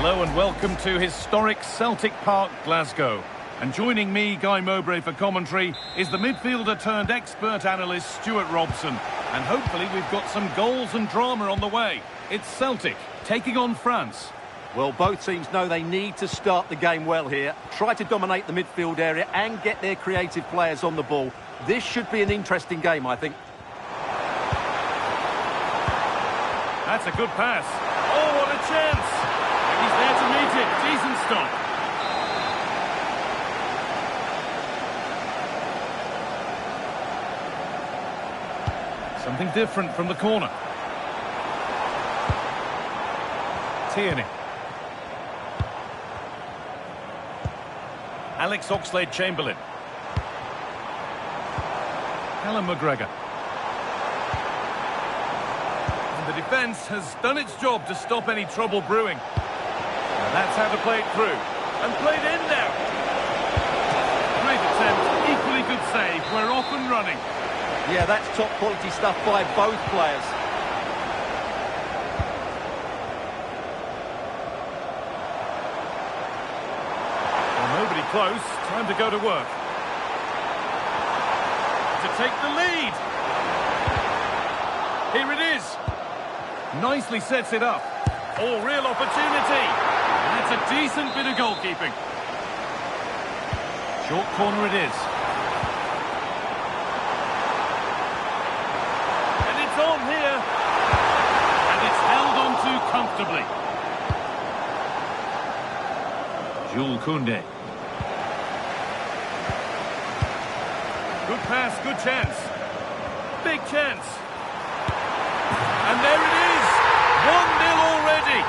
Hello and welcome to historic Celtic Park, Glasgow. And joining me, Guy Mowbray, for commentary is the midfielder turned expert analyst Stuart Robson. And hopefully we've got some goals and drama on the way. It's Celtic taking on France. Well, both teams know they need to start the game well here. Try to dominate the midfield area and get their creative players on the ball. This should be an interesting game, I think. That's a good pass. Oh, what a chance! He's there to meet it. Decent stop. Something different from the corner. Tierney. Alex Oxlade-Chamberlain. Callum McGregor. And the defence has done its job to stop any trouble brewing. And that's how to play it through. And played in now. Great attempt, equally good save. We're off and running. Yeah, that's top quality stuff by both players. Close, time to go to work. To take the lead. Here it is. Nicely sets it up. Oh, real opportunity. That's a decent bit of goalkeeping. Short corner it is. And it's on here. And it's held on to comfortably. Jules Koundé. Good pass, good chance. Big chance. And there it is. 1-0 already.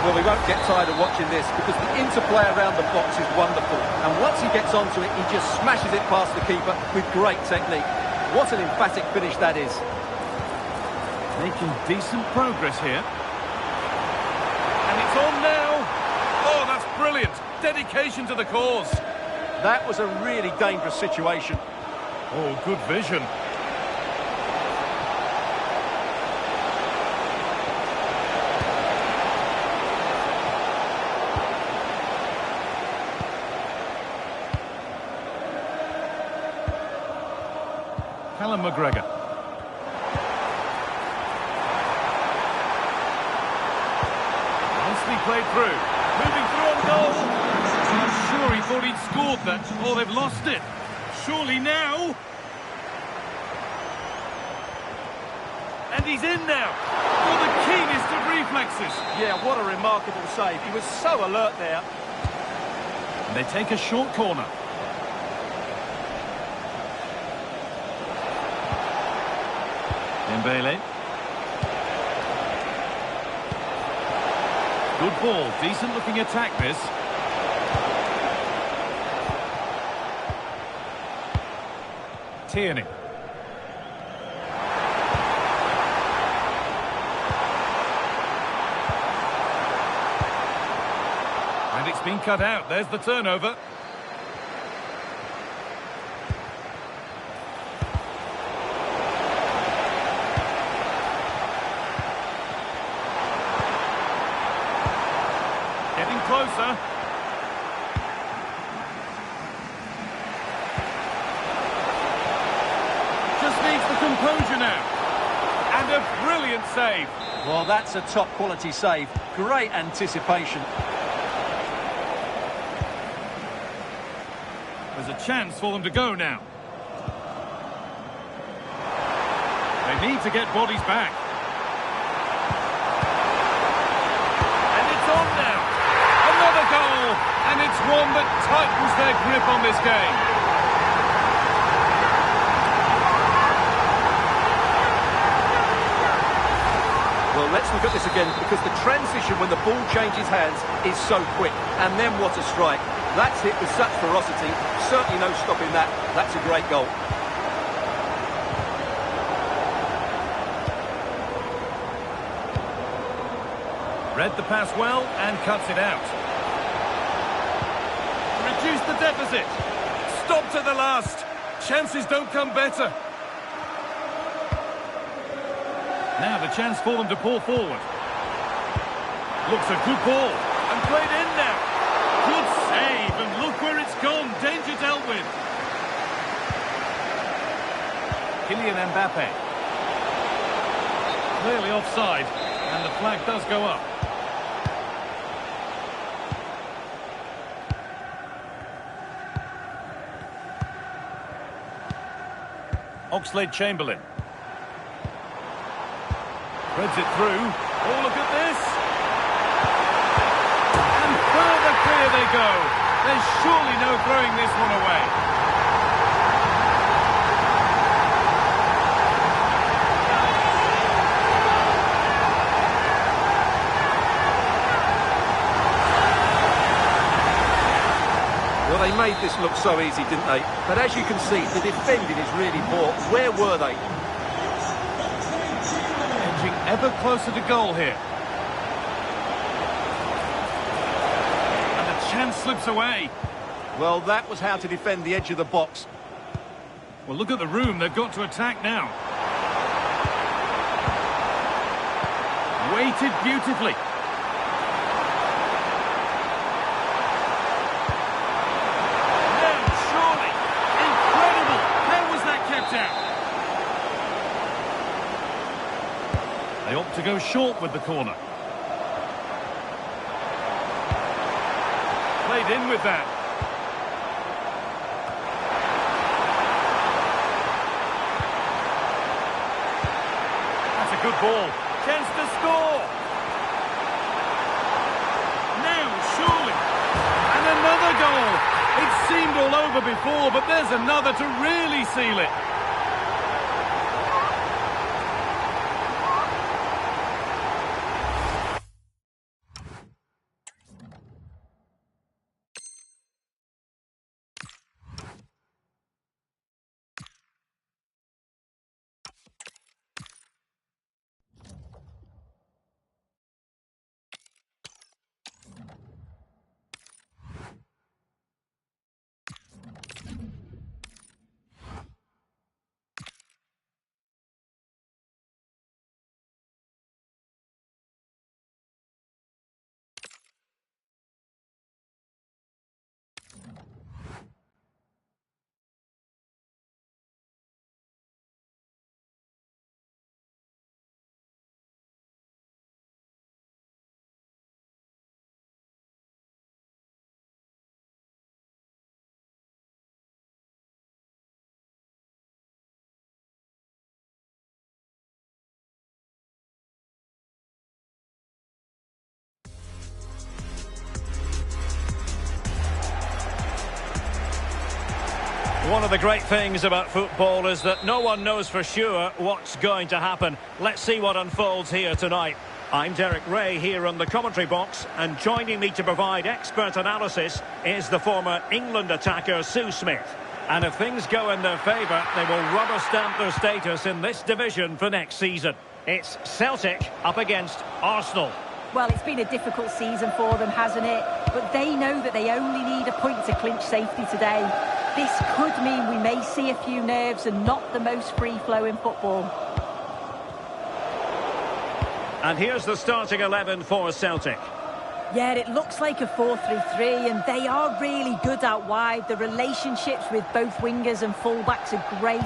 Well, we won't get tired of watching this because the interplay around the box is wonderful. And once he gets onto it, he just smashes it past the keeper with great technique. What an emphatic finish that is. Making decent progress here. And it's on now. Oh, that's brilliant. Dedication to the cause. That was a really dangerous situation. Oh, good vision. Callum McGregor. Nicely played through. Moving through on goal. I'm sure he thought he'd scored that. Oh, they've lost it. Surely now. And he's in now. Oh, the keenest of reflexes. Yeah, what a remarkable save. He was so alert there. And they take a short corner. Dembele. Good ball, decent looking attack this. Tierney. And it's been cut out, there's the turnover. Closer. Just needs the composure now. And a brilliant save. Well, that's a top quality save. Great anticipation. There's a chance for them to go now. They need to get bodies back. And it's on now. Another goal, and it's one that tightens their grip on this game. Well, let's look at this again, because the transition when the ball changes hands is so quick. And then what a strike. That's hit with such ferocity. Certainly no stopping that. That's a great goal. Read the pass well and cuts it out. Reduce the deficit. Stop to the last. Chances don't come better. Now the chance for them to pull forward. Looks a good ball. And played in now. Good save. And look where it's gone. Danger dealt with. Kylian Mbappe. Clearly offside. And the flag does go up. Oxlade-Chamberlain. Threads it through. Oh, look at this. And further clear they go. There's surely no throwing this one away. Well, they made this look so easy, didn't they? But as you can see, the defending is really poor. Where were they? Edging ever closer to goal here. And the chance slips away. Well, that was how to defend the edge of the box. Well, look at the room. They've got to attack now. Weighted beautifully. They opt to go short with the corner. Played in with that. That's a good ball. Chance to score. Now, surely. And another goal. It seemed all over before, but there's another to really seal it. One of the great things about football is that no one knows for sure what's going to happen. Let's see what unfolds here tonight. I'm Derek Ray here on the commentary box, and joining me to provide expert analysis is the former England attacker Sue Smith. And if things go in their favour, they will rubber stamp their status in this division for next season. It's Celtic up against Arsenal. Well, it's been a difficult season for them, hasn't it? But they know that they only need a point to clinch safety today. This could mean we may see a few nerves and not the most free-flowing football. And here's the starting 11 for Celtic. Yeah, it looks like a 4-3-3, and they are really good out wide. The relationships with both wingers and fullbacks are great,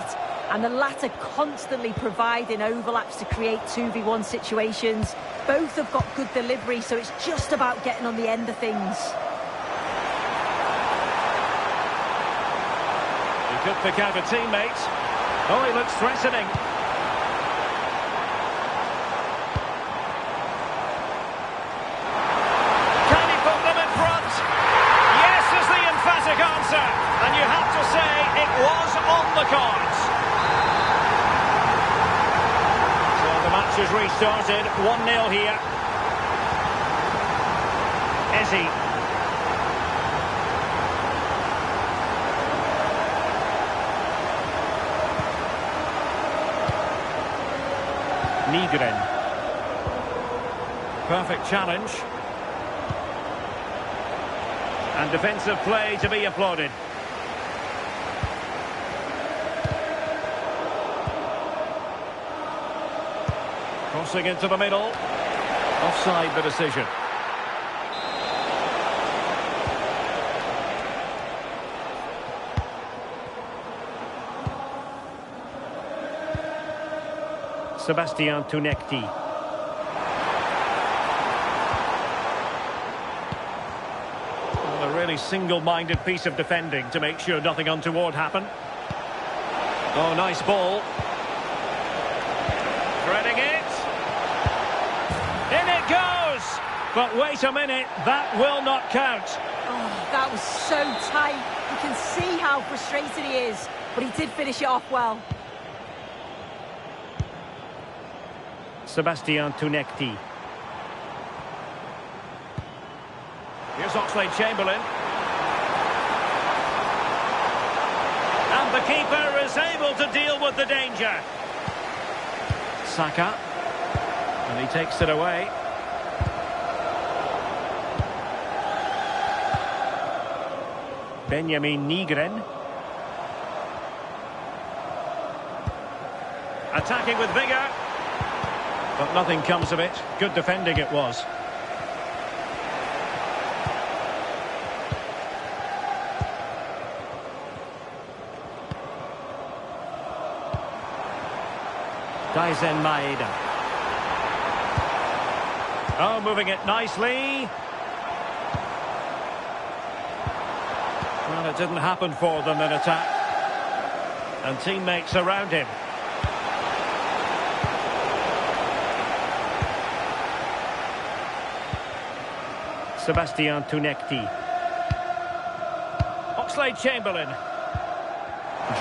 and the latter constantly providing overlaps to create 2v1 situations. Both have got good delivery, so it's just about getting on the end of things. He could pick out a teammate. Oh, he looks threatening. Can he put them in front? Yes is the emphatic answer. And you have to say it was on the cards. So the match has restarted. 1-0 here. Eze. Nygren. Perfect challenge. And defensive play to be applauded. Crossing into the middle. Offside the decision. Sebastian Tunekti. Well, a really single-minded piece of defending to make sure nothing untoward happened. Oh, nice ball. Threading it. In it goes! But wait a minute, that will not count. Oh, that was so tight. You can see how frustrated he is, but he did finish it off well. Sebastian Tunekti. Here's Oxlade-Chamberlain. And the keeper is able to deal with the danger. Saka. And he takes it away. Benjamin Nygren. Attacking with vigour. But nothing comes of it. Good defending it was. Daizen Maeda. Oh, moving it nicely. Well, it didn't happen for them in attack. And teammates around him. Sebastian Tunekti. Oxlade-Chamberlain.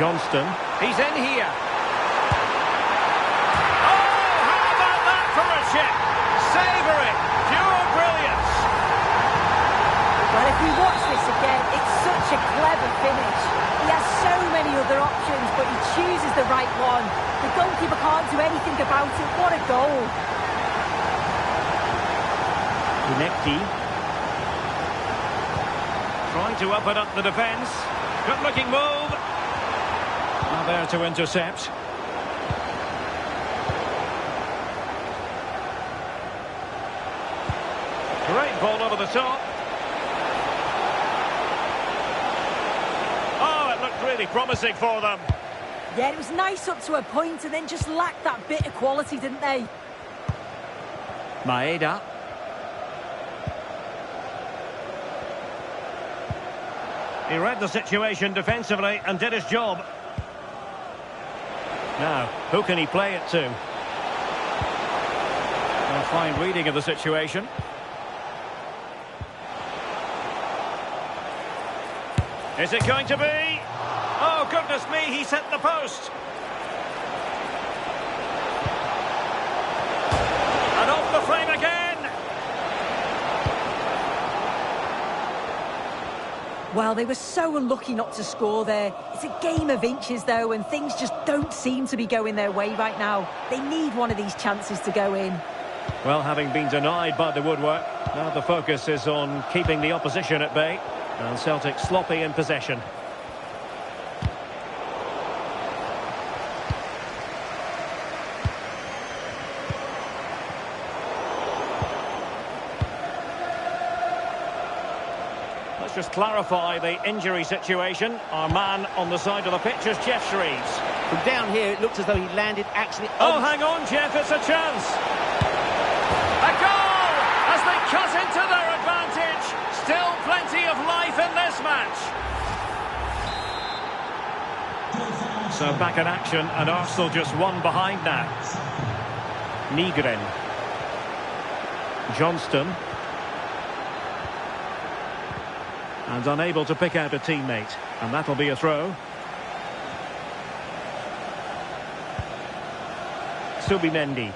Johnston. He's in here. Oh, how about that for a chip? Savour it. Pure brilliance. Well, if we watch this again, it's such a clever finish. He has so many other options, but he chooses the right one. The goalkeeper can't do anything about it. What a goal. Tunekti. Trying to open up the defence. Good-looking move. Now there to intercept. Great ball over the top. Oh, it looked really promising for them. Yeah, it was nice up to a point and then just lacked that bit of quality, didn't they? Maeda. He read the situation defensively and did his job. Now, who can he play it to? A fine reading of the situation. Is it going to be? Oh, goodness me, he's hit the post. And off the frame again. Well, they were so unlucky not to score there. It's a game of inches, though, and things just don't seem to be going their way right now. They need one of these chances to go in. Well, having been denied by the woodwork, now the focus is on keeping the opposition at bay. And Celtic sloppy in possession. Let's just clarify the injury situation. Our man on the side of the pitch is Geoff Shreeves. From down here, it looked as though he landed actually Oh, hang on, Jeff, it's a chance. A goal as they cut into their advantage. Still plenty of life in this match. So back in action, and Arsenal just one behind now. Nygren. Johnston. And unable to pick out a teammate. And that'll be a throw. Subimendi.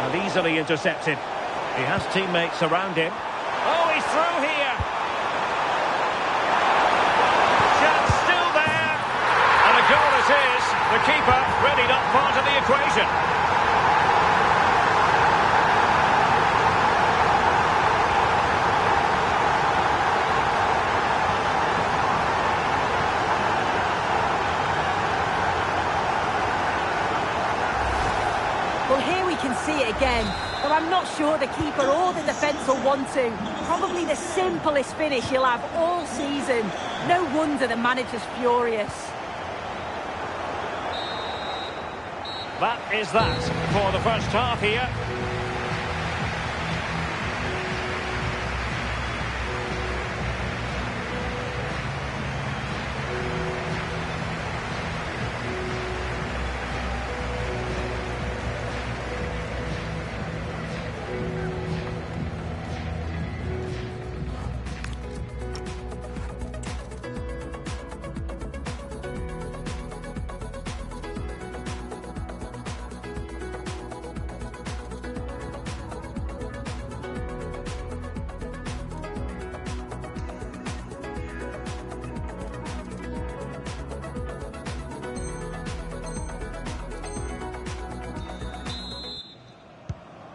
And easily intercepted. He has teammates around him. Oh, he's through here. Chance still there. And a goal it is. The keeper readied up part of the equation. we can see it again. But I'm not sure the keeper or the defence will want to. Probably the simplest finish he'll have all season. No wonder the manager's furious. That is that for the first half here.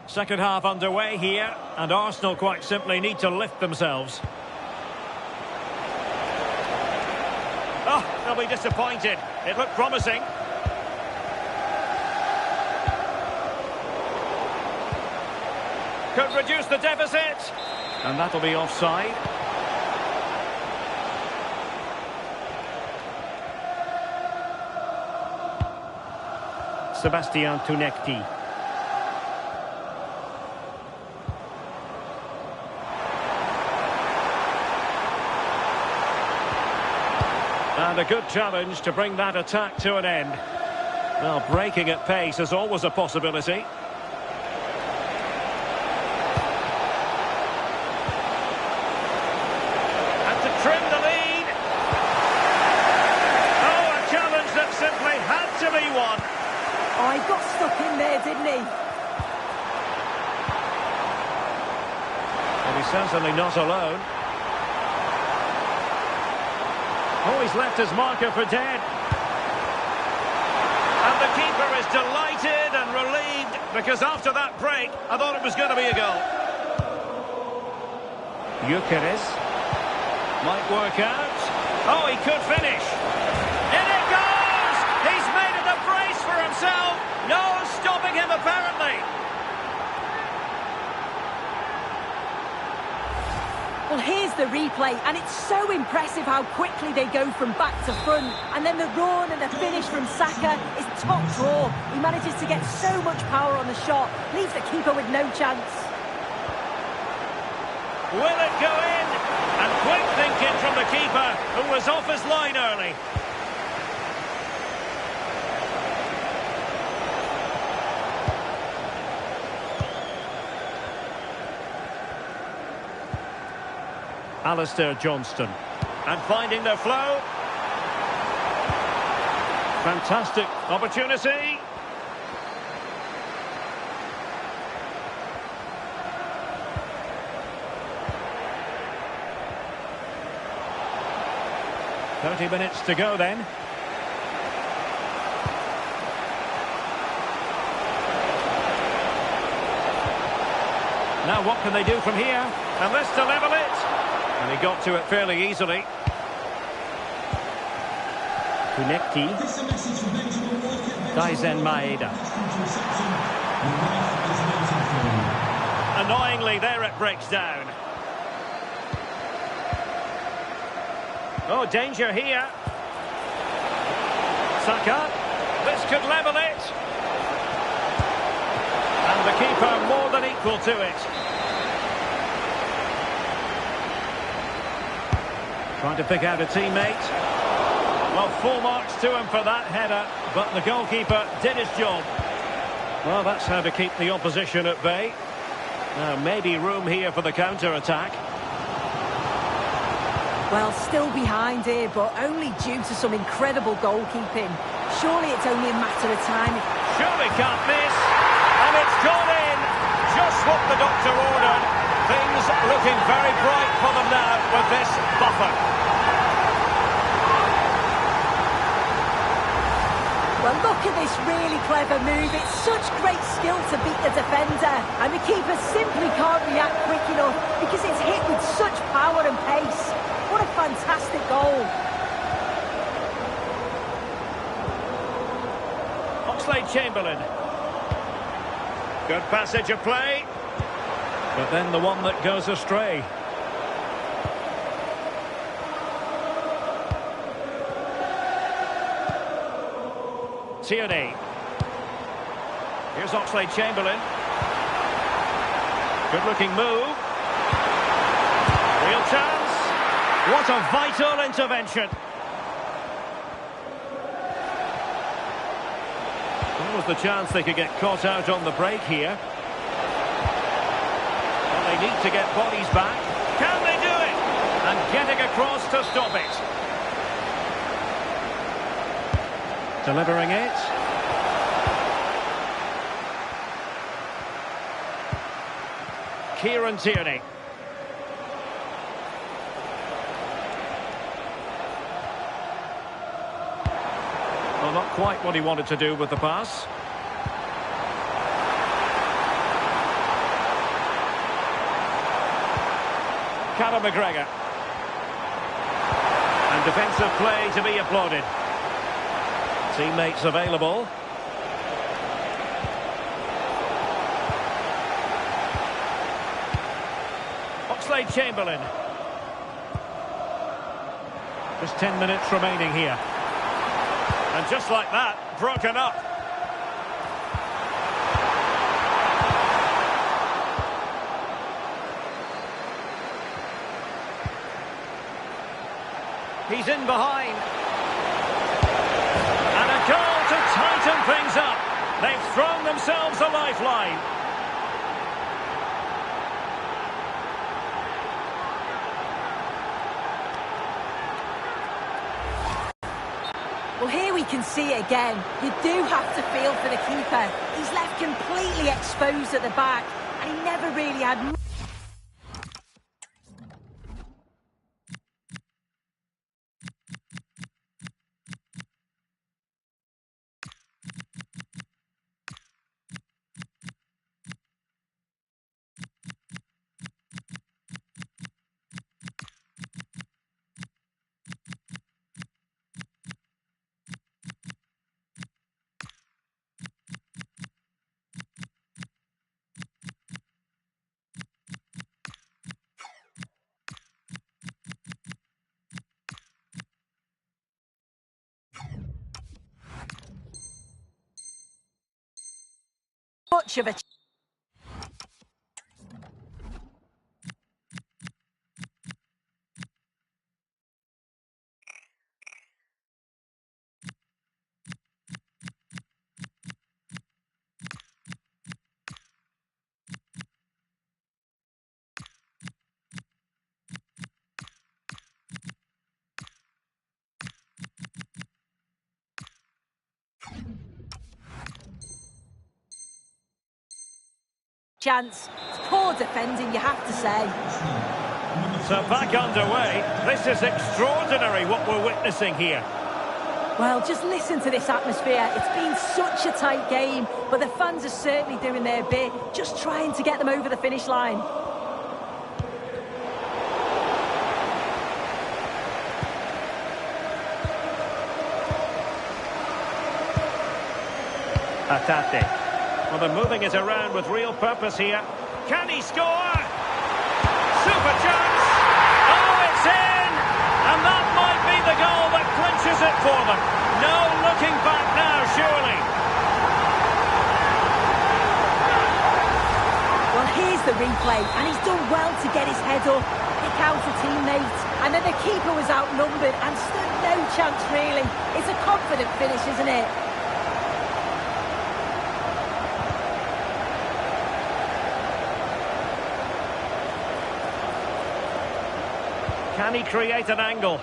Second half underway here, and Arsenal quite simply need to lift themselves. Oh, they'll be disappointed. It looked promising. Could reduce the deficit. And that'll be offside. Sebastian Tunekti. And a good challenge to bring that attack to an end. Well, breaking at pace is always a possibility. And to trim the lead. Oh, a challenge that simply had to be won. Oh, he got stuck in there, didn't he? And he's certainly not alone. Oh, he's left his marker for dead. And the keeper is delighted and relieved, because after that break, I thought it was going to be a goal. Gyökeres might work out. Oh, he could finish. In it goes! He's made it a brace for himself. No stopping him, apparently. Well, here's the replay, and it's so impressive how quickly they go from back to front. And then the run and the finish from Saka is top draw. He manages to get so much power on the shot, leaves the keeper with no chance. Will it go in? And quick thinking from the keeper, who was off his line early. Alistair Johnston. And finding the flow. Fantastic opportunity. "30 minutes to go then. Now what can they do from here? And this to level it. And he got to it fairly easily. Tunekti. Daizen Maeda. Annoyingly, there it breaks down. Oh, danger here. Saka. This could level it. And the keeper more than equal to it. Trying to pick out a teammate. Well, full marks to him for that header, but the goalkeeper did his job. Well, that's how to keep the opposition at bay. Now, maybe room here for the counter-attack. Well, still behind here, but only due to some incredible goalkeeping. Surely it's only a matter of time. Surely can't miss. And it's gone in. Just what the doctor ordered. Things looking very bright for them now with this buffer. Well, look at this really clever move. It's such great skill to beat the defender. And the keeper simply can't react quick enough because it's hit with such power and pace. What a fantastic goal. Oxlade-Chamberlain. Good passage of play. But then the one that goes astray. Tierney. Here's Oxlade-Chamberlain. Good looking move. Real chance. What a vital intervention. What was the chance they could get caught out on the break here? Well, they need to get bodies back. Can they do it? And getting across to stop it. Delivering it. Kieran Tierney. Well, not quite what he wanted to do with the pass. Callum McGregor. And defensive play to be applauded. Teammates available. Oxlade-Chamberlain. Just 10 minutes remaining here. And just like that, broken up. He's in behind. And a goal to tighten things up. They've thrown themselves a lifeline. Well, here we can see it again. You do have to feel for the keeper. He's left completely exposed at the back, and he never really had... much of a... chance. It's poor defending, you have to say. So back underway. This is extraordinary what we're witnessing here. Well, just listen to this atmosphere. It's been such a tight game, but the fans are certainly doing their bit, just trying to get them over the finish line. Atate. Well, they're moving it around with real purpose here. Can he score? Super chance! Oh, it's in! And that might be the goal that clinches it for them. No looking back now, surely. Well, here's the replay, and he's done well to get his head up, pick out a teammate, and then the keeper was outnumbered and stood no chance, really. It's a confident finish, isn't it? Can he create an angle?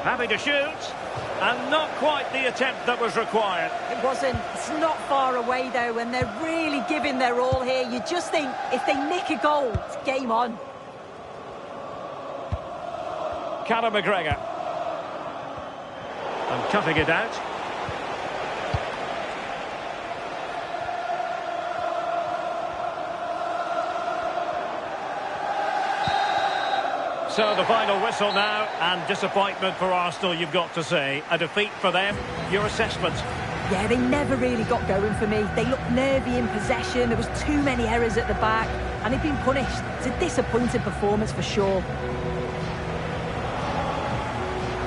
Happy to shoot. And not quite the attempt that was required. It wasn't. It's not far away, though, and they're really giving their all here. You just think, if they nick a goal, it's game on. Callum McGregor. And cutting it out. So the final whistle now, and disappointment for Arsenal, you've got to say. A defeat for them. Your assessment? Yeah, they never really got going for me. They looked nervy in possession. There was too many errors at the back, and they've been punished. It's a disappointing performance for sure.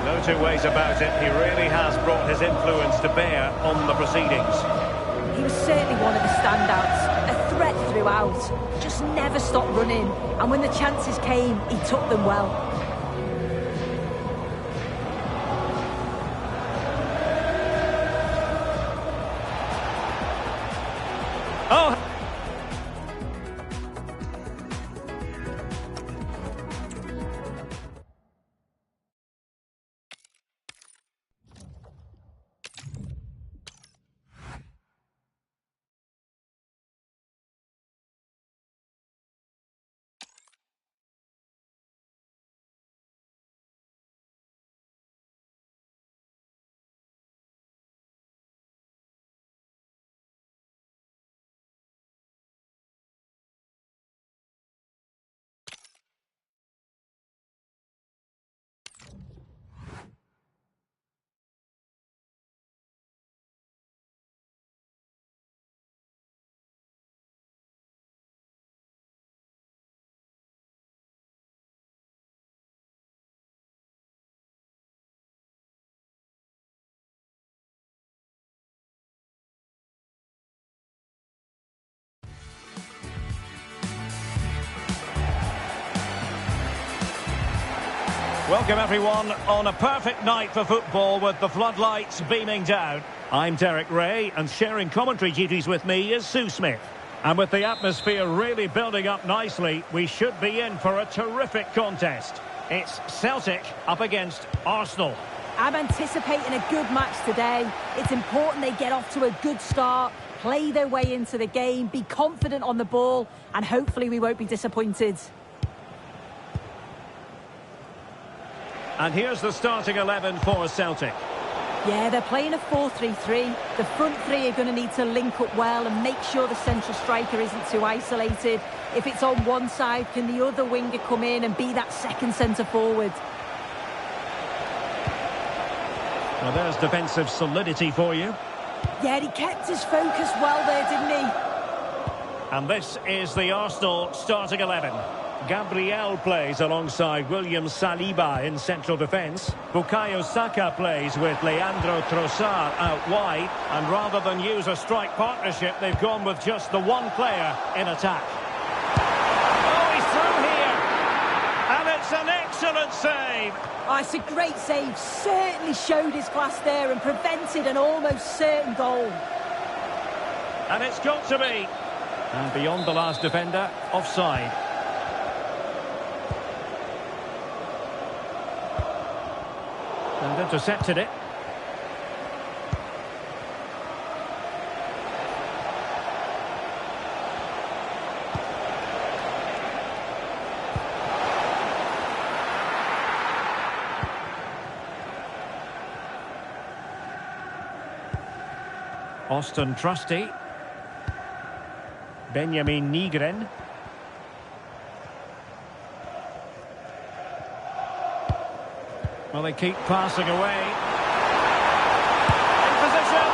No two ways about it. He really has brought his influence to bear on the proceedings. He was certainly one of the standouts. A threat throughout. Just never stopped running. And when the chances came, he took them well. Oh! Welcome everyone on a perfect night for football with the floodlights beaming down. I'm Derek Ray and sharing commentary duties with me is Sue Smith. And with the atmosphere really building up nicely, we should be in for a terrific contest. It's Celtic up against Arsenal. I'm anticipating a good match today. It's important they get off to a good start, play their way into the game, be confident on the ball, and hopefully we won't be disappointed. And here's the starting 11 for Celtic. Yeah, they're playing a 4-3-3. The front three are going to need to link up well and make sure the central striker isn't too isolated. If it's on one side, can the other winger come in and be that second centre-forward? Well, there's defensive solidity for you. Yeah, he kept his focus well there, didn't he? And this is the Arsenal starting 11. Gabriel plays alongside William Saliba in central defence. Bukayo Saka plays with Leandro Trossard out wide. And rather than use a strike partnership, they've gone with just the one player in attack. Oh, he's through here! And it's an excellent save! Oh, it's a great save. Certainly showed his class there and prevented an almost certain goal. And it's got to be. And beyond the last defender, offside. And intercepted it. Austin Trusty. Benjamin Nygren. Well, they keep passing away. In position.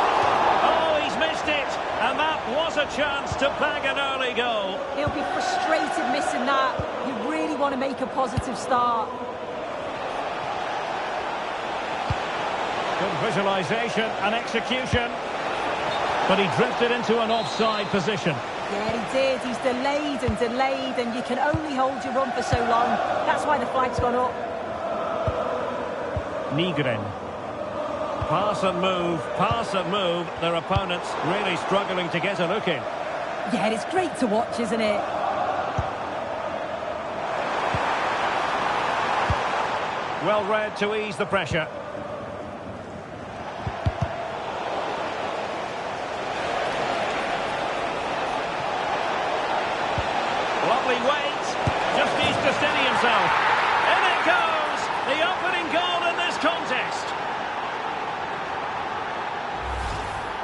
Oh, he's missed it. And that was a chance to bag an early goal. He'll be frustrated missing that. You really want to make a positive start. Good visualisation and execution. But he drifted into an offside position. Yeah, he did. He's delayed, and you can only hold your run for so long. That's why the flag's gone up. Nygren. Pass and move. Their opponents really struggling to get a look in. Yeah, it's great to watch, isn't it? Well read to ease the pressure. Lovely weight. Just needs to steady himself. In it goes! The opening goal in this contest.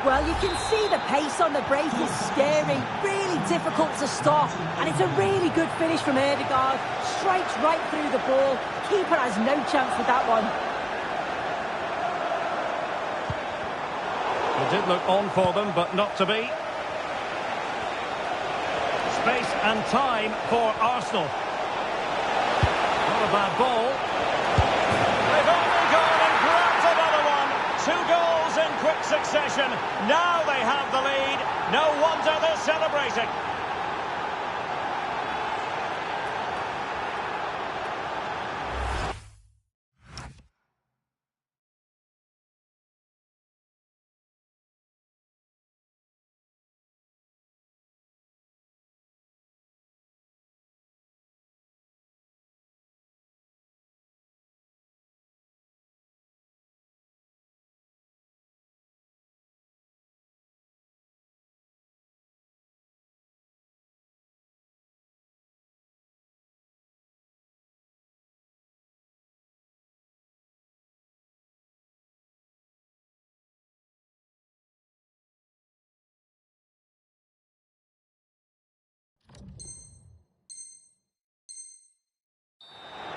Well, you can see the pace on the break is scary, really difficult to stop. And it's a really good finish from Ødegaard. Strikes right through the ball. Keeper has no chance with that one. Good It did look on for them, but not to be. Space and time for Arsenal. Not a bad ball. They've only gone and grabbed another one. 2 goals in quick succession. Now they have the lead. No wonder they're celebrating.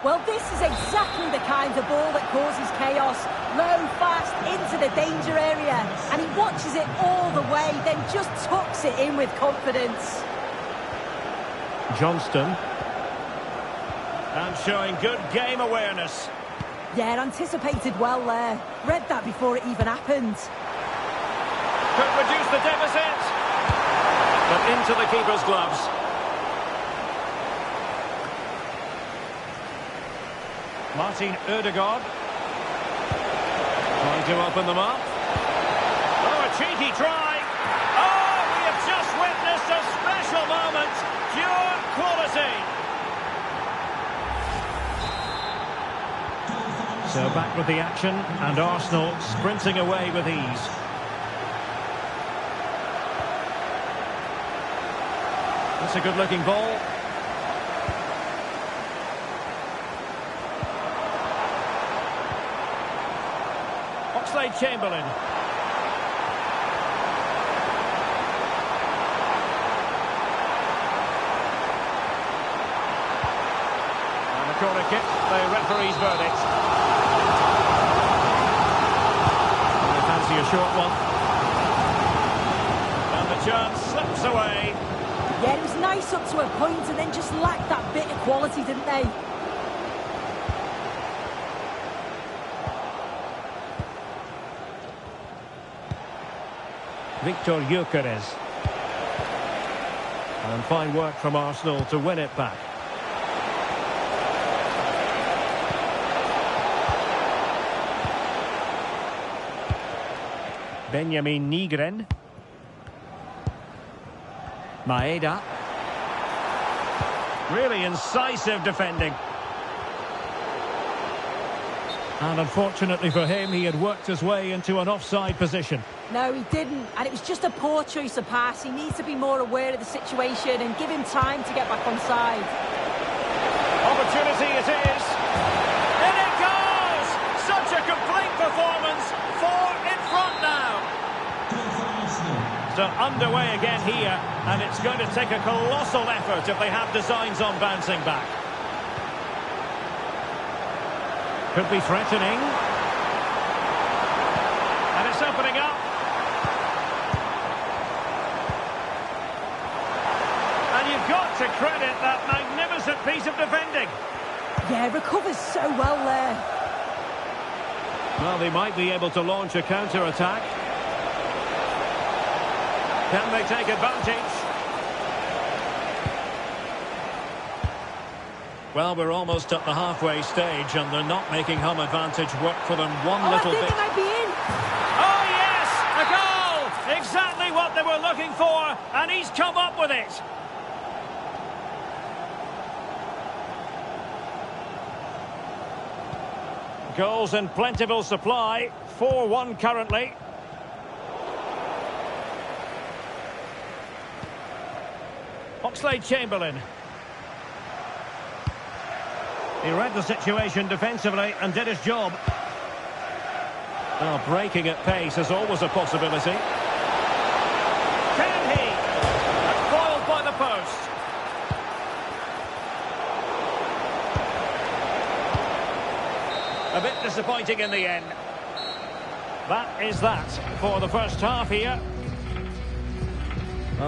Well, this is exactly the kind of ball that causes chaos. Low, fast, into the danger area. And he watches it all the way, then just tucks it in with confidence. Johnston. And showing good game awareness. Yeah, anticipated well there. Read that before it even happened. Could reduce the deficit. But into the keeper's gloves. Martin Ødegaard. Trying to open them up. Oh, a cheeky try. Oh, we have just witnessed a special moment. Pure quality. So back with the action, and Arsenal sprinting away with ease. That's a good-looking ball. Oxlade-Chamberlain. And a corner kick, the referee's verdict. And they fancy a short one. And the chance slips away. Yeah, it was nice up to a point and then just lacked that bit of quality, didn't they? Victor Gyökeres. And fine work from Arsenal to win it back. Benjamin Nygren. Maeda. Really incisive defending. And unfortunately for him, he had worked his way into an offside position. No, he didn't. And it was just a poor choice of pass. He needs to be more aware of the situation and give him time to get back on side. Opportunity it is. In it goes! Such a complete performance. 4 in front now. So underway again here, and it's going to take a colossal effort if they have designs on bouncing back. Could be threatening. And it's opening up. And you've got to credit that magnificent piece of defending. Yeah, recovers so well there. Well, they might be able to launch a counter-attack. Can they take advantage? Well, we're almost at the halfway stage, and they're not making home advantage work for them one little bit. I think they might be in. Oh, yes! A goal! Exactly what they were looking for, and he's come up with it. Goals in plentiful supply. 4-1 currently. Oxlade-Chamberlain. He read the situation defensively and did his job. Well, breaking at pace is always a possibility. Can he? That's foiled by the post. A bit disappointing in the end. That is that for the first half here.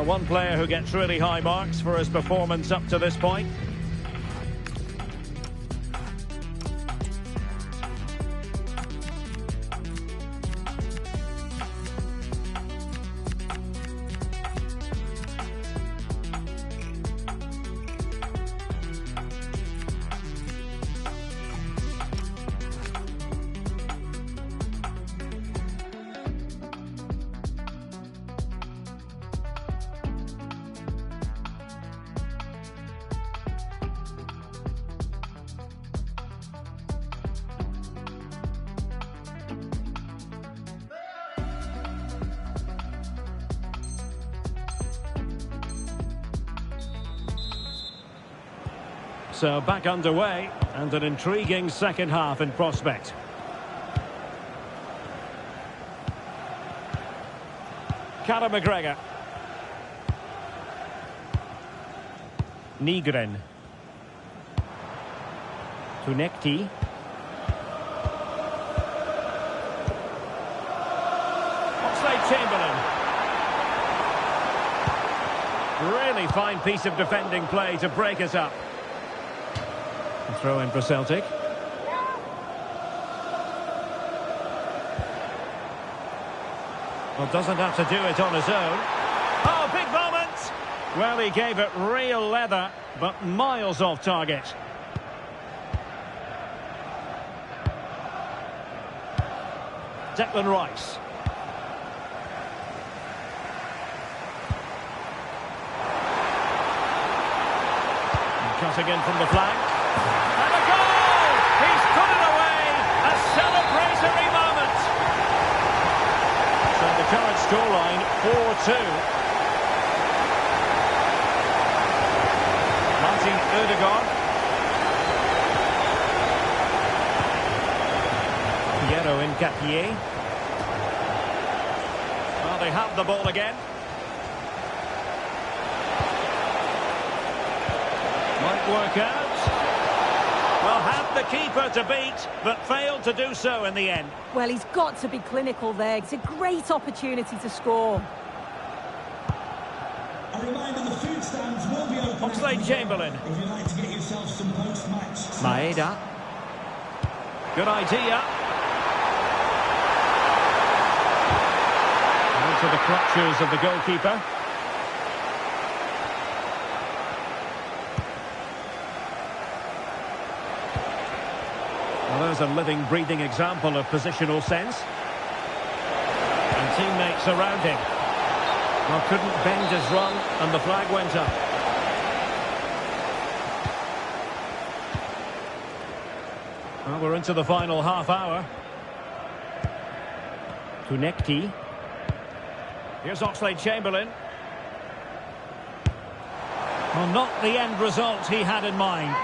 One player who gets really high marks for his performance up to this point. So back underway, and an intriguing second half in prospect. Callum McGregor. Nygren. Tunekti. Oxlade-Chamberlain. Really fine piece of defending play to break us up. Throw in for Celtic. Well, doesn't have to do it on his own. Oh, big moment! Well, he gave it real leather, but miles off target. Declan Rice. And cutting in from the flank. And a goal! He's put it away! A celebratory moment! So the current scoreline, 4-2. Martin Ødegaard. Piero Nketiah. Well, they have the ball again. Might work out. Well, had the keeper to beat, but failed to do so in the end. Well, he's got to be clinical there. It's a great opportunity to score. A reminder, the food stands will be open. Oxlade-Chamberlain. If you'd like to get yourself some post-match. Maeda. Good idea. Into the clutches of the goalkeeper. Well, there's a living, breathing example of positional sense. And teammates around him. Well, couldn't bend his run, and the flag went up. Well, we're into the final half hour. Tunekti. Here's Oxlade-Chamberlain. Well, not the end result he had in mind.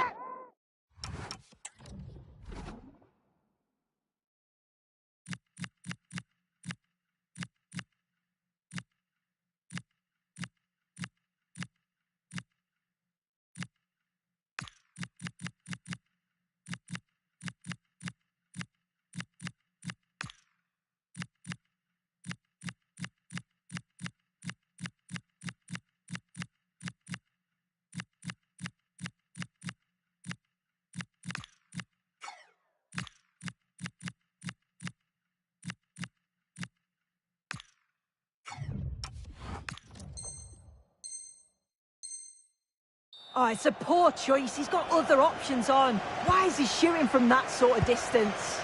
Oh, it's a poor choice. He's got other options on. Why is he shooting from that sort of distance?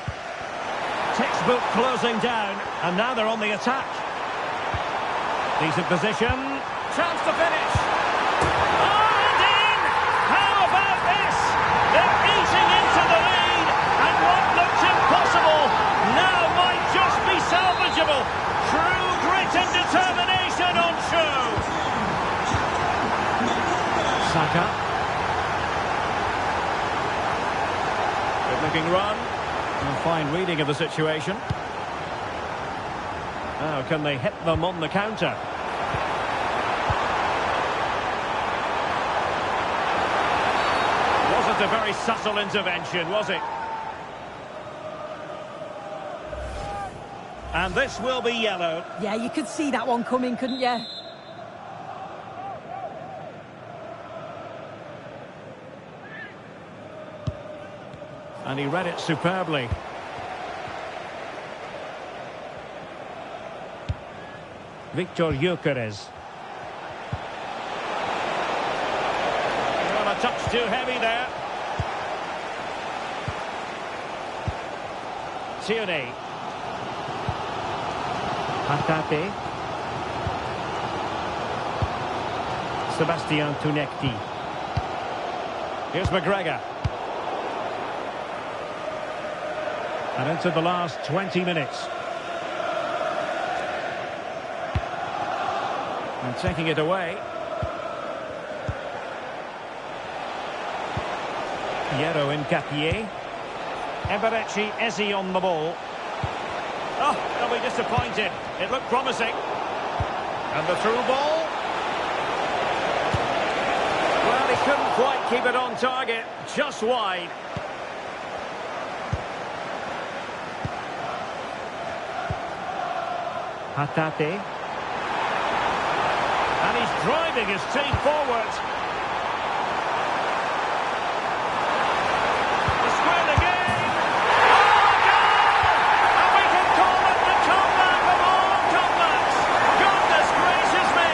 Textbook closing down, and now they're on the attack. Decent position. Chance to finish. Oh, and in! How about this? They're eating into the lead, and what looked impossible now might just be salvageable. True grit and determination on show. Saka. Good-looking run. A fine reading of the situation. Now, can they hit them on the counter? Wasn't a very subtle intervention, was it? And this will be yellow. Yeah, you could see that one coming, couldn't you? And he read it superbly. Victor Gyökeres. Well, a touch too heavy there. Tierney. Hatate. Sebastian Tunekti. Here's McGregor. And into the last 20 minutes. And taking it away. Piero Nketiah. Eberechi Eze on the ball. Oh, they'll be disappointed. It looked promising. And the through ball. Well, he couldn't quite keep it on target. Just wide. Hatate. And he's driving his team forward. The square again. Oh, goal! And we can call it the comeback of all comebacks. Goodness gracious me!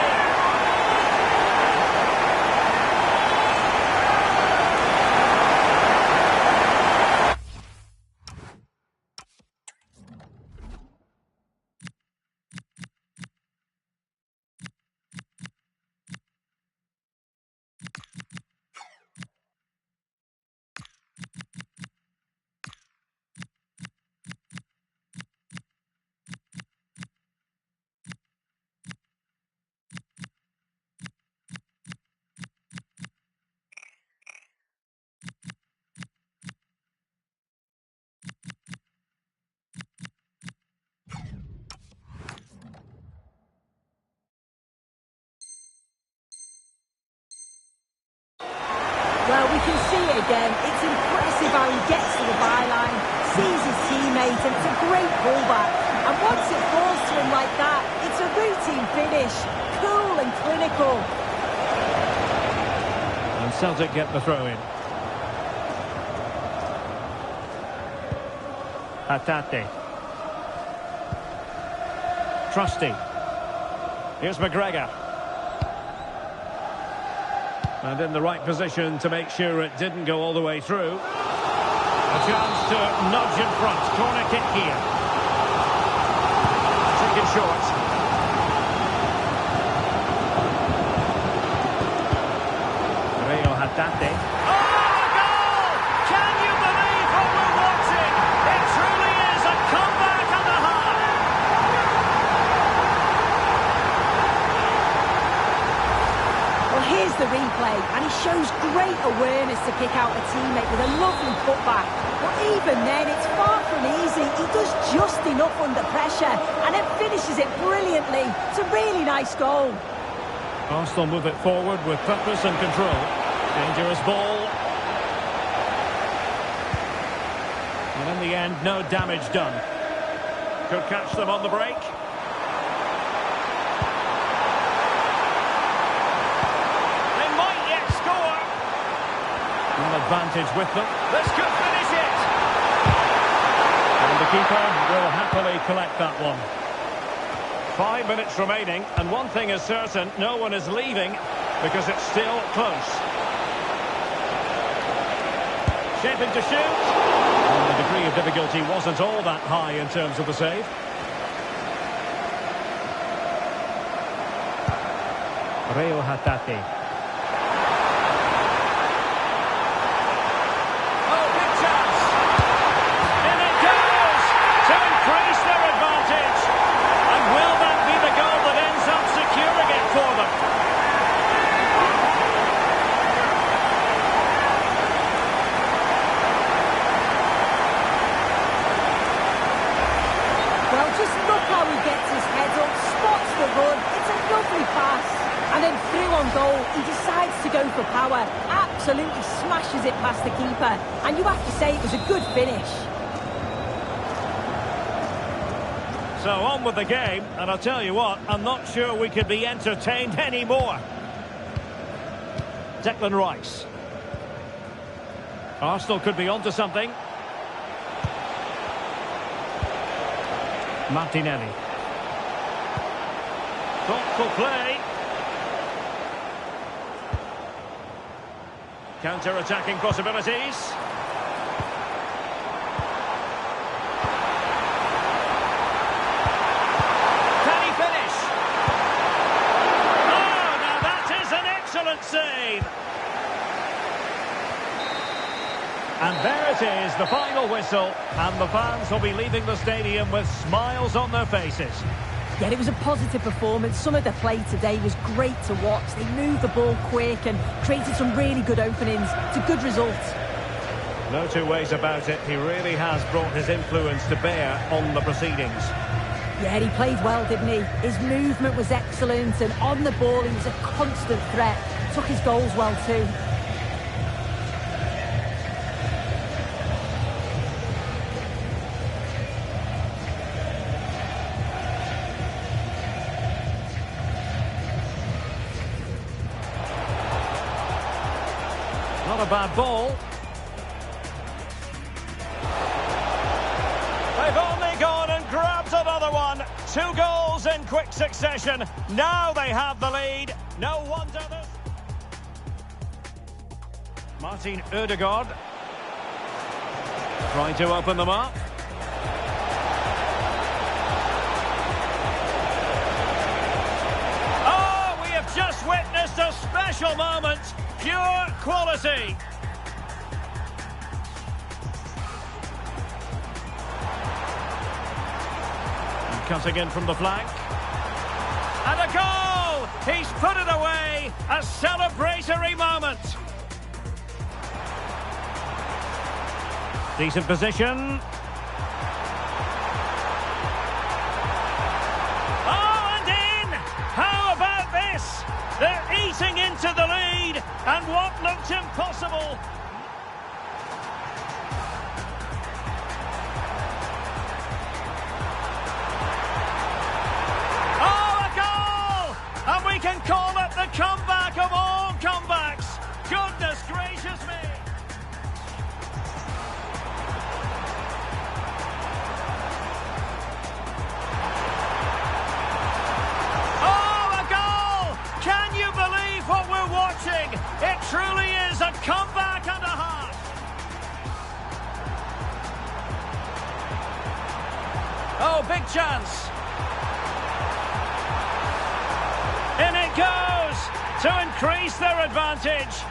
Well, we can see it again. It's impressive how he gets to the byline, sees his teammate, and it's a great pullback. And once it falls to him like that, it's a routine finish. Cool and clinical. And Celtic get the throw in. Hatate. Trusty. Here's McGregor. And in the right position to make sure it didn't go all the way through. A chance to nudge in front. Corner kick here. Taken short. Reo Hatate. Oh, a goal! Can you believe what we're watching? It truly is a comeback and a half. Well, here's the replay, and he shows great awareness to pick out a teammate with a lovely putback. But even then, it's far from easy. He does just enough under pressure, and then finishes it brilliantly. It's a really nice goal. Arsenal move it forward with purpose and control. Dangerous ball. And in the end, no damage done. Could catch them on the break. They might yet score. An advantage with them. This could finish it. And the keeper will happily collect that one. 5 minutes remaining, and one thing is certain, no one is leaving because it's still close. Shaping to shoot. And the degree of difficulty wasn't all that high in terms of the save. Reo Hatate. Oh, big chance! In it goes! To increase their advantage! And will that be the goal that ends up securing it for them? Well, just look how he gets his head up, spots the run. It's a lovely pass. And then through on goal, he decides to go for power. Absolutely smashes it past the keeper. And you have to say it was a good finish. So on with the game, and I'll tell you what, I'm not sure we could be entertained anymore. Declan Rice. Arsenal could be onto something. Martinelli. Thoughtful play. Counter-attacking possibilities. Can he finish? Oh, now that is an excellent save. And there it is, the final whistle, and the fans will be leaving the stadium with smiles on their faces. Yeah, it was a positive performance. Some of the play today was great to watch. They moved the ball quick and created some really good openings. It's a good result. No two ways about it. He really has brought his influence to bear on the proceedings. Yeah, he played well, didn't he? His movement was excellent, and on the ball he was a constant threat. Took his goals well too. Not a bad ball. They've only gone and grabbed another one. 2 goals in quick succession. Now they have the lead. No wonder this. Martin Ødegaard trying to open them up. Oh, we have just witnessed a special moment. Pure quality. And cutting in from the flank. And a goal! He's put it away. A celebratory moment. Decent position. Oh, and in! How about this? They're eating into the lead, and what looked impossible. Oh, a goal! And we can call it the comeback of all comebacks. Goodness gracious me. What we're watching, it truly is a comeback and a half. Oh, big chance. In it goes to increase their advantage.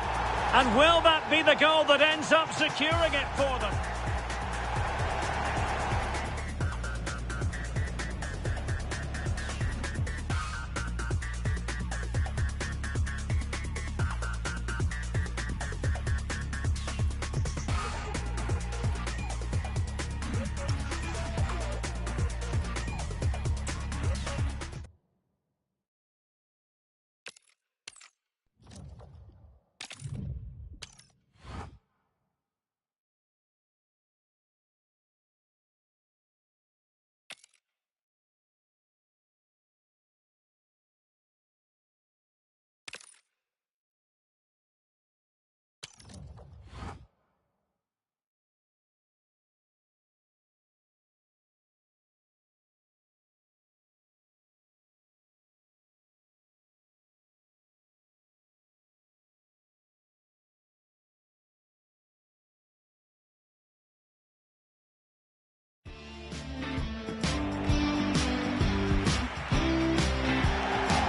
And will that be the goal that ends up securing it for them?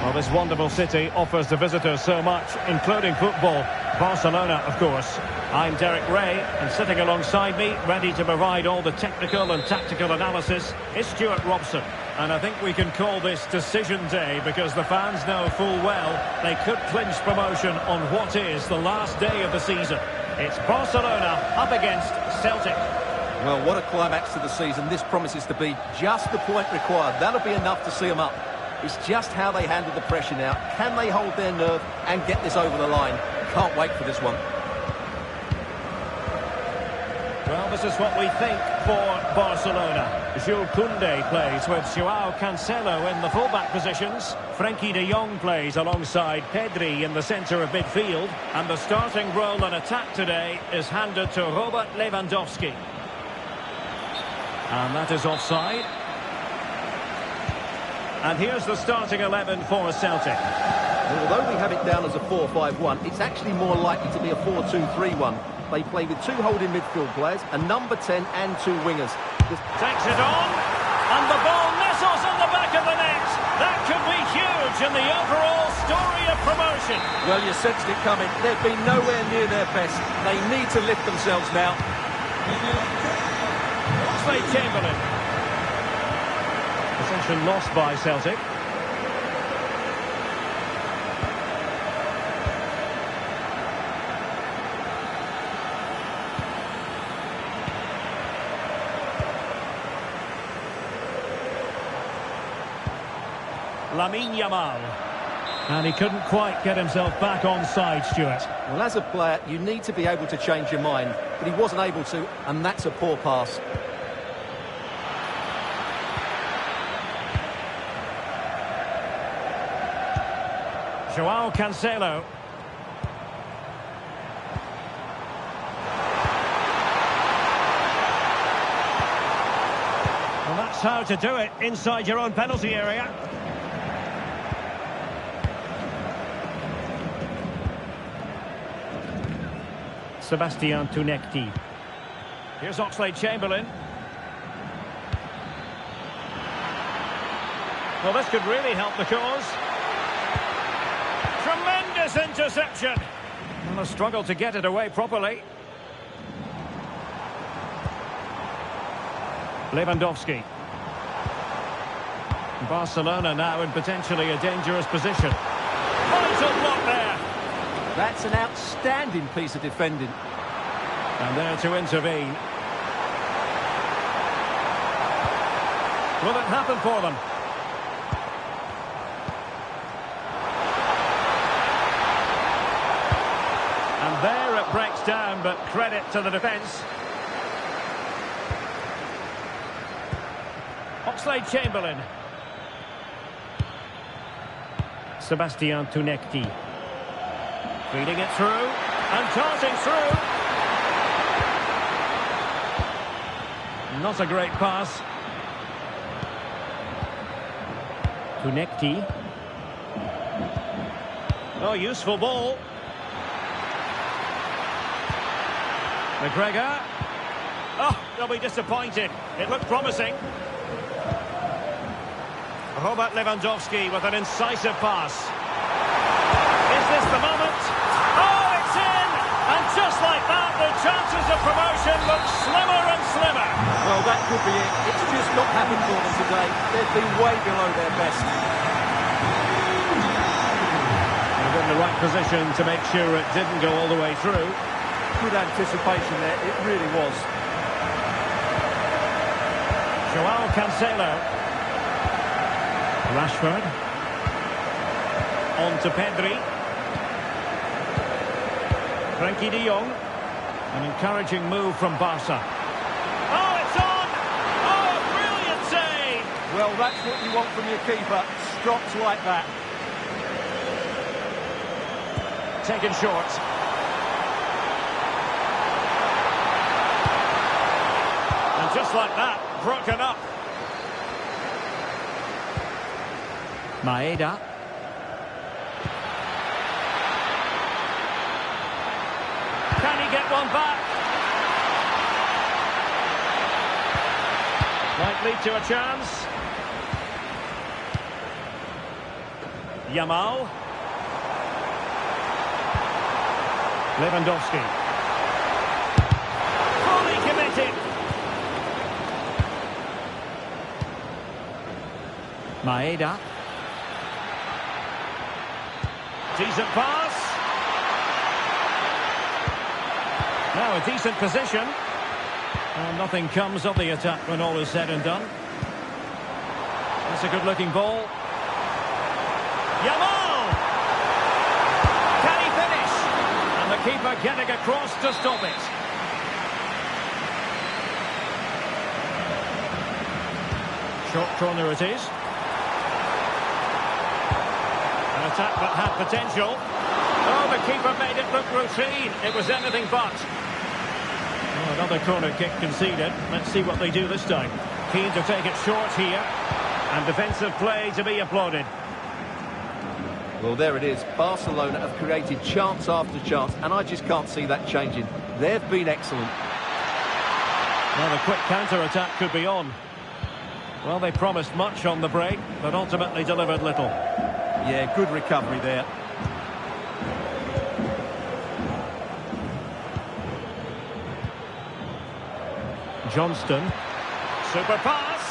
Well, this wonderful city offers the visitors so much, including football. Barcelona, of course. I'm Derek Ray, and sitting alongside me, ready to provide all the technical and tactical analysis, is Stuart Robson. And I think we can call this decision day because the fans know full well they could clinch promotion on what is the last day of the season. It's Barcelona up against Celtic. Well, what a climax to the season. This promises to be just the point required. That'll be enough to see them up. It's just how they handle the pressure now. Can they hold their nerve and get this over the line? Can't wait for this one. Well, this is what we think for Barcelona. Jules Koundé plays with Joao Cancelo in the fullback positions. Frenkie de Jong plays alongside Pedri in the centre of midfield. And the starting role in attack today is handed to Robert Lewandowski. And that is offside. And here's the starting 11 for Celtic. Although we have it down as a 4-5-1, it's actually more likely to be a 4-2-3-1. They play with two holding midfield players, a number 10 and two wingers. Takes it on, and the ball nestles in the back of the net. That could be huge in the overall story of promotion. Well, you sensed it coming. They've been nowhere near their best. They need to lift themselves now. Oxlade-Chamberlain. Possession lost by Celtic. Lamine Yamal. And he couldn't quite get himself back on side, Stuart. Well, as a player, you need to be able to change your mind. But he wasn't able to, and that's a poor pass. Joao Cancelo. Well, that's how to do it inside your own penalty area. Sebastian Tunekti. Here's Oxlade-Chamberlain. Well, this could really help the cause. Tremendous interception. And a struggle to get it away properly. Lewandowski. Barcelona now in potentially a dangerous position. Vital block there. That's an outstanding piece of defending. And there to intervene. Will it happen for them? And there it breaks down, but credit to the defence. Oxlade-Chamberlain. Sebastian Tunekti. Feeding it through, and tossing through. Not a great pass. Tunekti. Oh, useful ball. McGregor. Oh, they'll be disappointed. It looked promising. Robert Lewandowski with an incisive pass. Is this the moment? Oh, it's in! And just like that, the chances of promotion look slimmer and slimmer. Well, that could be it. It's just not happened for them today. They've been way below their best. And in the right position to make sure it didn't go all the way through. Good anticipation there, it really was. Joao Cancelo. Rashford. On to Pedri. Frenkie de Jong. An encouraging move from Barca. Oh, it's on! Oh, a brilliant save! Well, that's what you want from your keeper. Strops like that. Taken short. And just like that, broken up. Maeda. Can he get one back? Might lead to a chance. Yamal. Lewandowski. Fully committed. Maeda. Decent pass. Now a decent position. And nothing comes of the attack when all is said and done. That's a good-looking ball. Yamal! Can he finish? And the keeper getting across to stop it. Short corner it is. An attack that had potential. Oh, the keeper made it look routine. It was anything but. Oh, another corner kick conceded. Let's see what they do this time. Keen to take it short here. And defensive play to be applauded. Well, there it is. Barcelona have created chance after chance, and I just can't see that changing. They've been excellent. Well, a quick counter-attack could be on. Well, they promised much on the break, but ultimately delivered little. Yeah, good recovery there. Johnston. Super pass.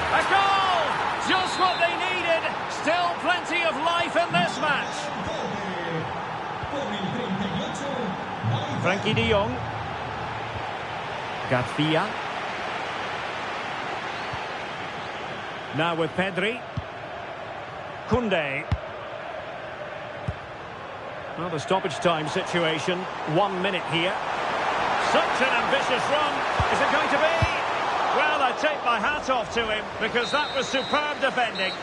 A goal! Just what they needed. Still plenty of life in this match. Frankie de Jong. Garcia. Now with Pedri. Koundé. Well, the stoppage time situation. 1 minute here. Such an ambitious run. Is it going to be? Well, I take my hat off to him because that was superb defending.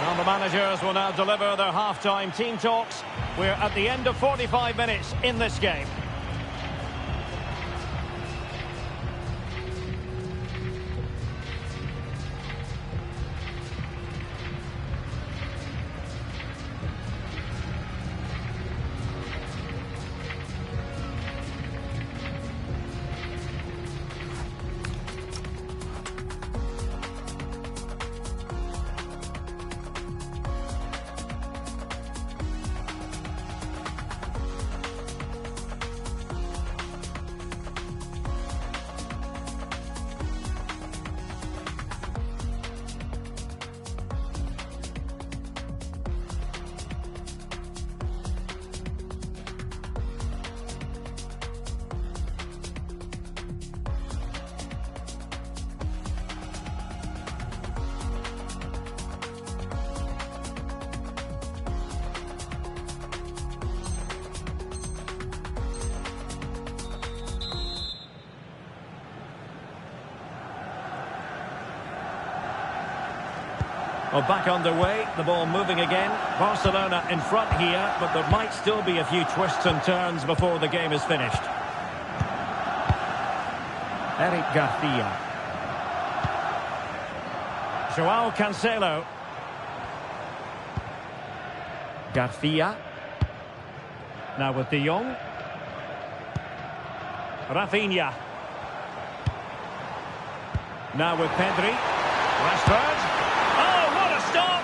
Well, the managers will now deliver their half-time team talks. We're at the end of 45 minutes in this game. Well, back underway, the ball moving again. Barcelona in front here, but there might still be a few twists and turns before the game is finished. Eric Garcia. Joao Cancelo. Garcia. Now with De Jong. Rafinha. Now with Pedri. Rashford. Stop!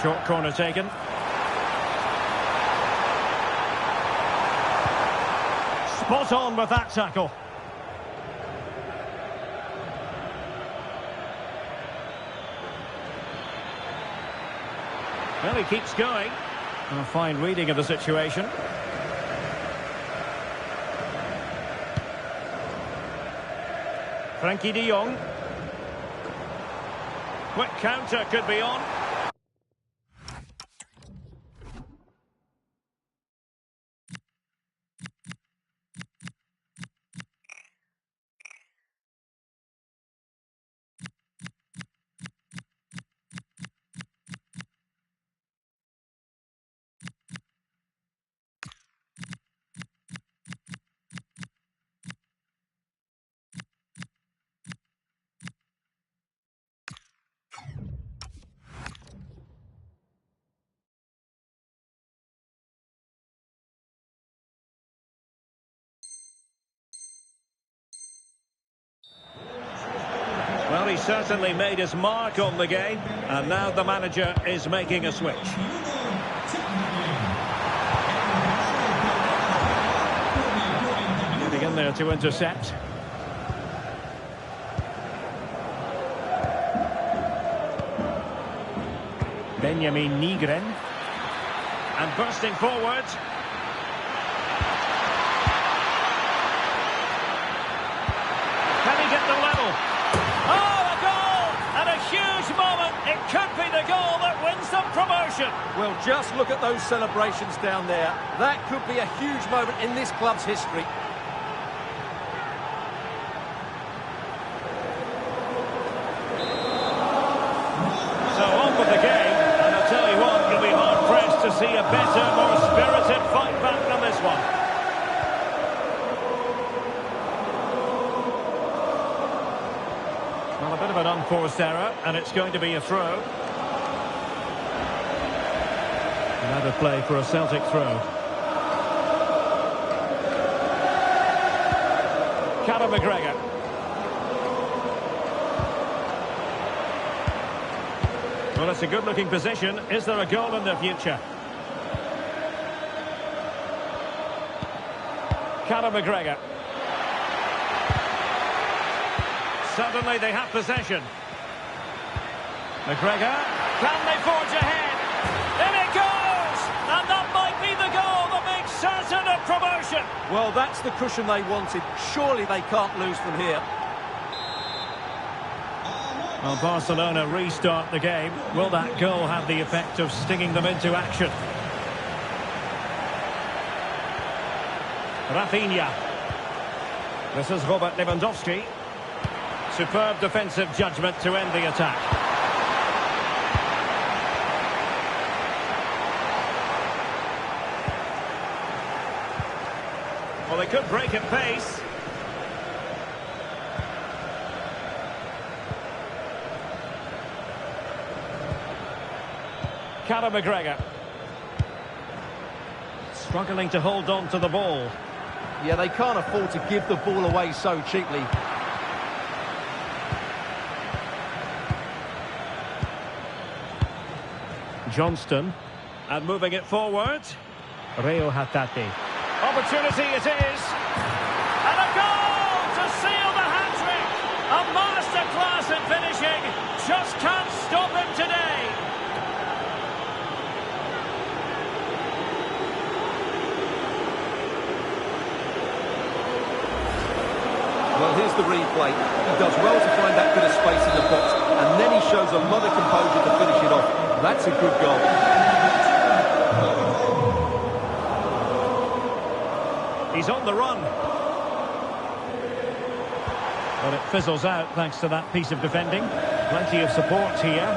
Short corner taken. Spot on with that tackle. Well, he keeps going. A fine reading of the situation. Frankie de Jong. Quick counter could be on. Well, he certainly made his mark on the game, and now the manager is making a switch. Getting in there to intercept. Benjamin Nygren. And bursting forward. Can he get the level? Oh, a goal! And a huge moment. It could be the goal that wins them promotion. Well, just look at those celebrations down there. That could be a huge moment in this club's history. So on with the game, and I'll tell you what, you'll be hard-pressed to see a better, more spirited fight back than this one. Well, a bit of an unforced error, and it's going to be a throw. Another play for a Celtic throw. Callum McGregor. Well, it's a good-looking position. Is there a goal in the future? Callum McGregor. Suddenly they have possession. McGregor. Can they forge ahead? In it goes! And that might be the goal that makes certain of promotion. Well, that's the cushion they wanted. Surely they can't lose from here. Well, Barcelona restart the game. Will that goal have the effect of stinging them into action? Rafinha. This is Robert Lewandowski. Superb defensive judgment to end the attack. Well, they could break at pace. Callum McGregor. Struggling to hold on to the ball. Yeah, they can't afford to give the ball away so cheaply. Johnston. And moving it forward. Reo Hatate. Opportunity it is. And a goal to seal the hat-trick. A masterclass in finishing. Just can't stop him today. Well, here's the replay. He does well to find that bit of space in the box, and then he shows a lot of composure to finish it off. That's a good goal. He's on the run. But it fizzles out thanks to that piece of defending. Plenty of support here.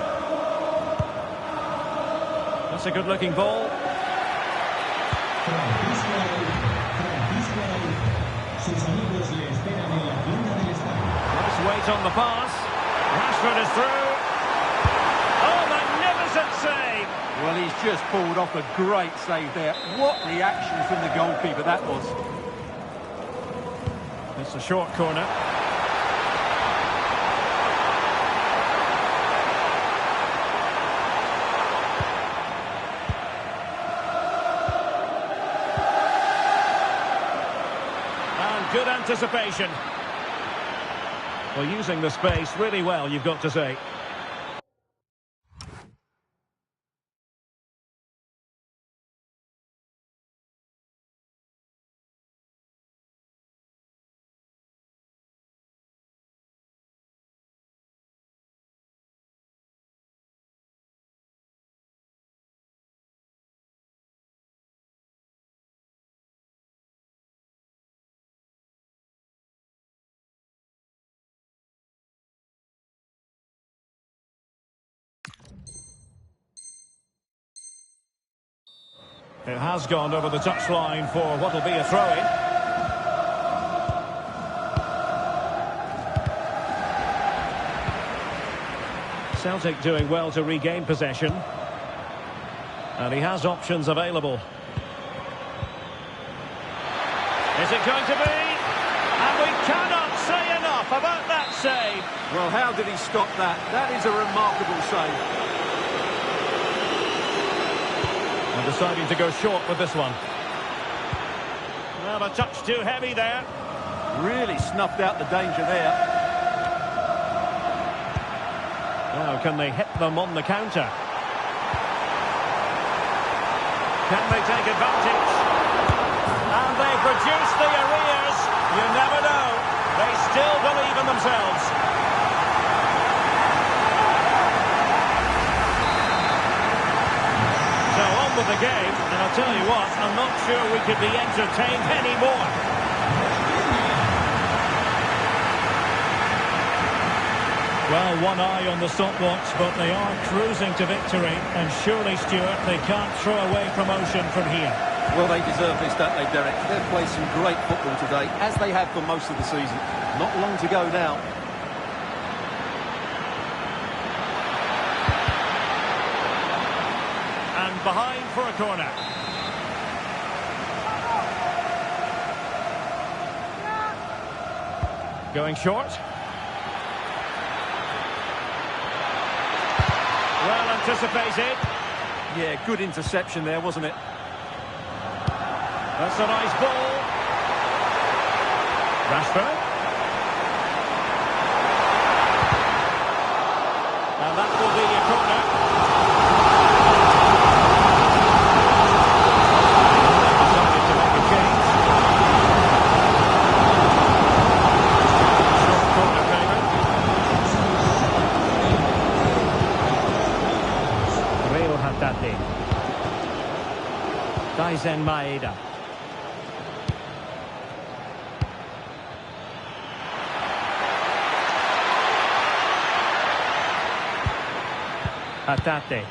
That's a good-looking ball. Nice weight on the pass. Rashford is through. Oh, magnificent save. Well, he's just pulled off a great save there. What reaction from the goalkeeper that was. It's a short corner. And good anticipation. Well, using the space really well, you've got to say. It has gone over the touchline for what will be a throw-in. Celtic doing well to regain possession. And he has options available. Is it going to be? And we cannot say enough about that save. Well, how did he stop that? That is a remarkable save. And deciding to go short with this one. Well, a touch too heavy there. Really snuffed out the danger there. Now, can they hit them on the counter? Can they take advantage? And they produce the arrears. You never know. They still believe in themselves. of the game, and I'll tell you what, I'm not sure we could be entertained anymore. Well, one eye on the stopwatch, but they are cruising to victory, and surely, Stuart, they can't throw away promotion from here. Well, they deserve this, don't they, Derek? They've played some great football today, as they have for most of the season. Not long to go now. And behind for a corner. Going short. Well anticipated. Yeah, good interception there, wasn't it? That's a nice ball. Rashford. And that will be a corner. Decided to make a change. Short corner favourite. Real Haddadi. Daizen Maeda. Hatate.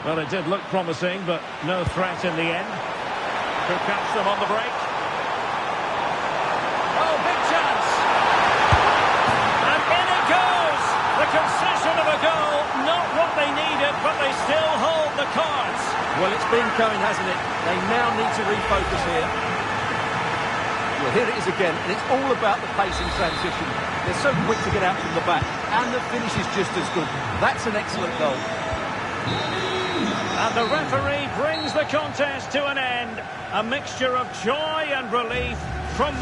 Well, it did look promising, but no threat in the end. Could catch them on the break. Oh, big chance! And in it goes! The concession of a goal, not what they needed, but they still hold the cards. Well, it's been coming, hasn't it? They now need to refocus here. Well, here it is again, and it's all about the pace in transition. They're so quick to get out from the back, and the finish is just as good. That's an excellent goal. And the referee brings the contest to an end. A mixture of joy and relief from